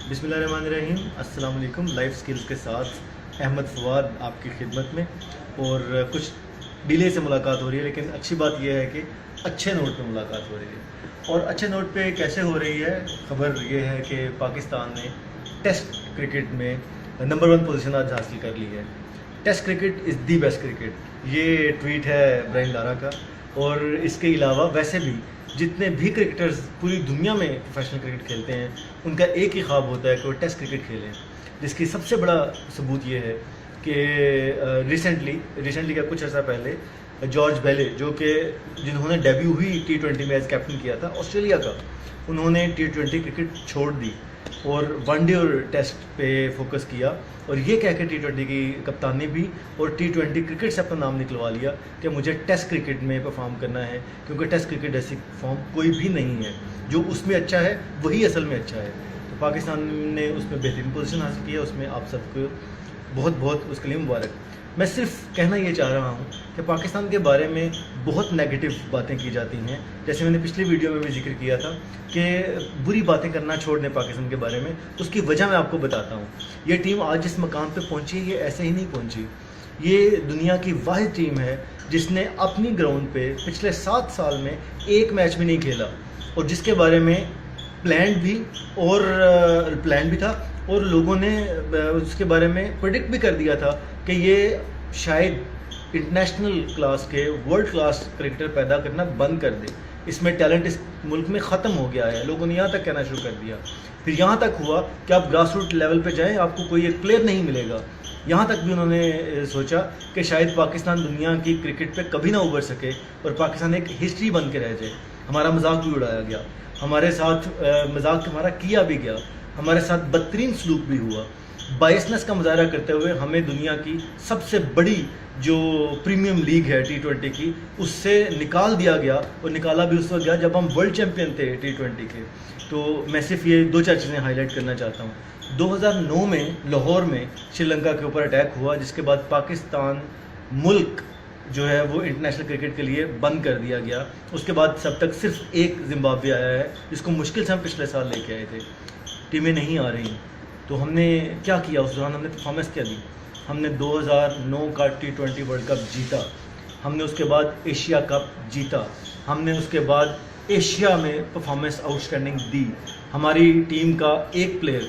बिस्मिल्लाहिर्रहमानिर्रहीम। अस्सलाम वालेकुम। लाइफ स्किल्स के साथ अहमद फवाद आपकी खिदमत में। और कुछ डिले से मुलाकात हो रही है, लेकिन अच्छी बात यह है कि अच्छे नोट पे मुलाकात हो रही है। और अच्छे नोट पे कैसे हो रही है? खबर यह है कि पाकिस्तान ने टेस्ट क्रिकेट में नंबर 1 पोजीशन आज हासिल कर ली है। Test cricket is the best cricket, ये ट्वीट है ब्रायन लारा का। और इसके अलावा वैसे भी जितने भी क्रिकेटर्स पूरी दुनिया में प्रोफेशनल क्रिकेट खेलते हैं, उनका एक ही ख्वाब होता है कि वो टेस्ट क्रिकेट खेलें। जिसकी सबसे बड़ा सबूत ये है कि रिसेंटली क्या कुछ अर्सा पहले जॉर्ज बेले, जो कि जिन्होंने डेब्यू ही T20 में एज कैप्टन किया था ऑस्ट्रेलिया का, उन्होंने T20 क्रिकेट छोड़ दी और वनडे और टेस्ट पे फोकस किया। और ये कह के T20 की कप्तानी भी और T20 क्रिकेट से अपना नाम निकलवा लिया कि मुझे टेस्ट क्रिकेट में परफॉर्म करना है, क्योंकि टेस्ट क्रिकेट ऐसी फॉर्म कोई भी नहीं है। जो उसमें अच्छा है वही असल में अच्छा है। तो पाकिस्तान ने उसमें बेहतरीन पोजीशन हासिल किया, उसमें आप सबको बहुत बहुत उसके लिए मुबारक। मैं सिर्फ कहना ये चाह रहा हूँ कि पाकिस्तान के बारे में बहुत नेगेटिव बातें की जाती हैं। जैसे मैंने पिछली वीडियो में भी जिक्र किया था कि बुरी बातें करना छोड़ दें पाकिस्तान के बारे में। उसकी वजह मैं आपको बताता हूँ। ये टीम आज जिस मकाम पे पहुँची है, ये ऐसे ही नहीं पहुँची। ये दुनिया की वाहिद टीम है जिसने अपनी ग्राउंड पे पिछले 7 साल में एक मैच भी नहीं खेला, और जिसके बारे में प्लान भी था और लोगों ने उसके बारे में प्रेडिक्ट भी कर दिया था कि ये शायद इंटरनेशनल क्लास के वर्ल्ड क्लास क्रिकेटर पैदा करना बंद कर दे। इसमें टैलेंट इस मुल्क में ख़त्म हो गया है, लोगों ने यहाँ तक कहना शुरू कर दिया। फिर यहाँ तक हुआ कि आप ग्रास रूट लेवल पे जाएं, आपको कोई एक प्लेयर नहीं मिलेगा। यहाँ तक भी उन्होंने सोचा कि शायद पाकिस्तान दुनिया की क्रिकेट पे कभी ना उभर सके और पाकिस्तान एक हिस्ट्री बन के रह जाए। हमारा मजाक भी उड़ाया गया, हमारे साथ मजाक हमारा किया भी गया, हमारे साथ बदतरीन सलूक भी हुआ। बायसनेस का मुजाहरा करते हुए हमें दुनिया की सबसे बड़ी जो प्रीमियम लीग है T20 की, उससे निकाल दिया गया। और निकाला भी उस वक्त गया जब हम वर्ल्ड चैम्पियन थे T20 के। तो मैं सिर्फ ये 2-4 चीज़ें हाईलाइट करना चाहता हूँ। 2009 में लाहौर में श्रीलंका के ऊपर अटैक हुआ, जिसके बाद पाकिस्तान मुल्क जो है वो इंटरनेशनल क्रिकेट के लिए बंद कर दिया गया। उसके बाद सब तक सिर्फ एक जिम्बाब्वे आया है, जिसको मुश्किल से हम पिछले साल लेके आए थे। टीमें नहीं आ रही, तो हमने क्या किया? उस दौरान हमने परफॉर्मेंस क्या दी? हमने 2009 का T20 वर्ल्ड कप जीता, हमने उसके बाद एशिया कप जीता, हमने उसके बाद एशिया में परफॉर्मेंस आउटस्टैंडिंग दी। हमारी टीम का एक प्लेयर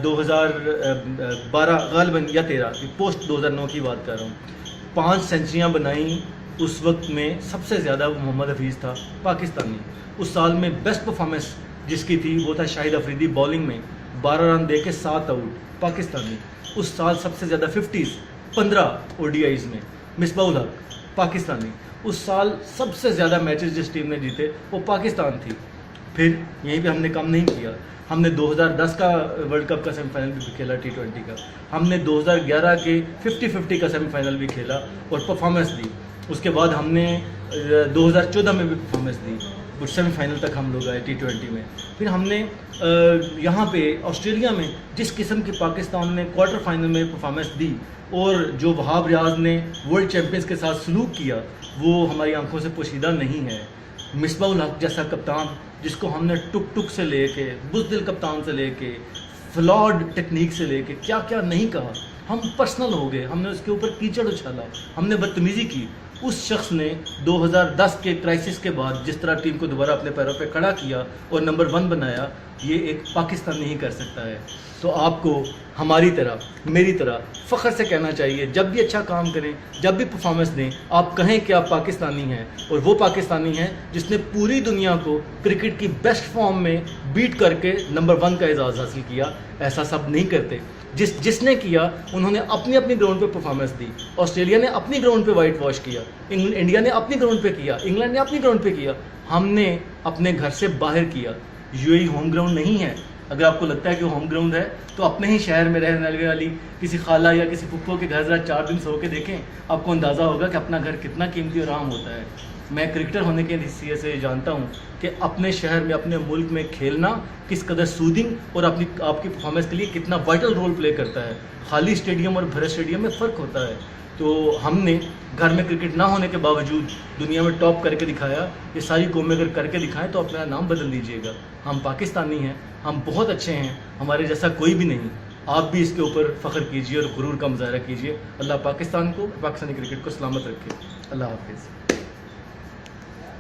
2012 गालिबन या 13 पोस्ट 2009 की बात कर रहा हूँ, 5 सेंचुरियाँ बनाई। उस वक्त में सबसे ज़्यादा मोहम्मद हफीज़ था पाकिस्तानी। उस साल में बेस्ट परफॉर्मेंस जिसकी थी वो था शाहिद अफरीदी, बॉलिंग में 12 रन दे के 7 आउट पाकिस्तानी। उस साल सबसे ज़्यादा 50s 15 ODIs में मिसबाउल हक पाकिस्तानी। उस साल सबसे ज़्यादा मैचेस जिस टीम ने जीते वो पाकिस्तान थी। फिर यहीं पे हमने कम नहीं किया, हमने 2010 का वर्ल्ड कप का सेमीफाइनल भी खेला T20 का, हमने 2011 के 50-50 का सेमीफाइनल भी खेला और परफॉर्मेंस दी। उसके बाद हमने 2014 में भी परफॉर्मेंस दी, कुछ सेमीफाइनल तक हम लोग आए T20 में। फिर हमने यहाँ पे ऑस्ट्रेलिया में जिस किस्म की पाकिस्तान ने क्वार्टर फाइनल में परफॉर्मेंस दी और जो वहाब रियाज ने वर्ल्ड चैम्पियंस के साथ सलूक किया, वो हमारी आंखों से पोशीदा नहीं है। मिसबाउल हक जैसा कप्तान, जिसको हमने टुक टुक से लेके, बुज़दिल कप्तान से लेके, फ्लॉड टेक्निक से लेके क्या क्या नहीं कहा, हम पर्सनल हो गए, हमने उसके ऊपर कीचड़ उछाला, हमने बदतमीज़ी की। उस शख्स ने 2010 के क्राइसिस के बाद जिस तरह टीम को दोबारा अपने पैरों पे खड़ा किया और नंबर 1 बनाया, ये एक पाकिस्तान नहीं कर सकता है। तो आपको हमारी तरह, मेरी तरह फ़ख्र से कहना चाहिए, जब भी अच्छा काम करें, जब भी परफॉर्मेंस दें, आप कहें कि आप पाकिस्तानी हैं। और वो पाकिस्तानी हैं जिसने पूरी दुनिया को क्रिकेट की बेस्ट फॉर्म में बीट करके नंबर 1 का एजाज़ हासिल किया। ऐसा सब नहीं करते। जिसने किया उन्होंने अपनी अपनी ग्राउंड पे परफॉर्मेंस दी। ऑस्ट्रेलिया ने अपनी ग्राउंड पे वाइट वॉश किया, इंडिया ने अपनी ग्राउंड पे किया, इंग्लैंड ने अपनी ग्राउंड पे किया, हमने अपने घर से बाहर किया। UAE होम ग्राउंड नहीं है। अगर आपको लगता है कि वो होम ग्राउंड है तो अपने ही शहर में रहने वाली किसी खाला या किसी फुप्पो के घर ज़रा 4 दिन सो के देखें, आपको अंदाज़ा होगा कि अपना घर कितना कीमती और आम होता है। मैं क्रिकेटर होने के हिस्से से जानता हूँ कि अपने शहर में, अपने मुल्क में खेलना किस कदर सूदिंग और आपकी परफॉर्मेंस के लिए कितना वाइटल रोल प्ले करता है। खाली स्टेडियम और भरे स्टेडियम में फ़र्क होता है। تو ہم نے گھر میں کرکٹ نہ ہونے کے باوجود دنیا میں ٹاپ کر کے دکھایا. یہ ساری قومیں اگر کر کے دکھائیں تو اپنا نام بدل دیجیے گا. ہم پاکستانی ہیں, ہم بہت اچھے ہیں, ہمارے جیسا کوئی بھی نہیں. آپ بھی اس کے اوپر فخر کیجیے اور غرور کا مظاہرہ کیجیے. اللہ پاکستان کو, پاکستانی کرکٹ کو سلامت رکھے. اللہ حافظ.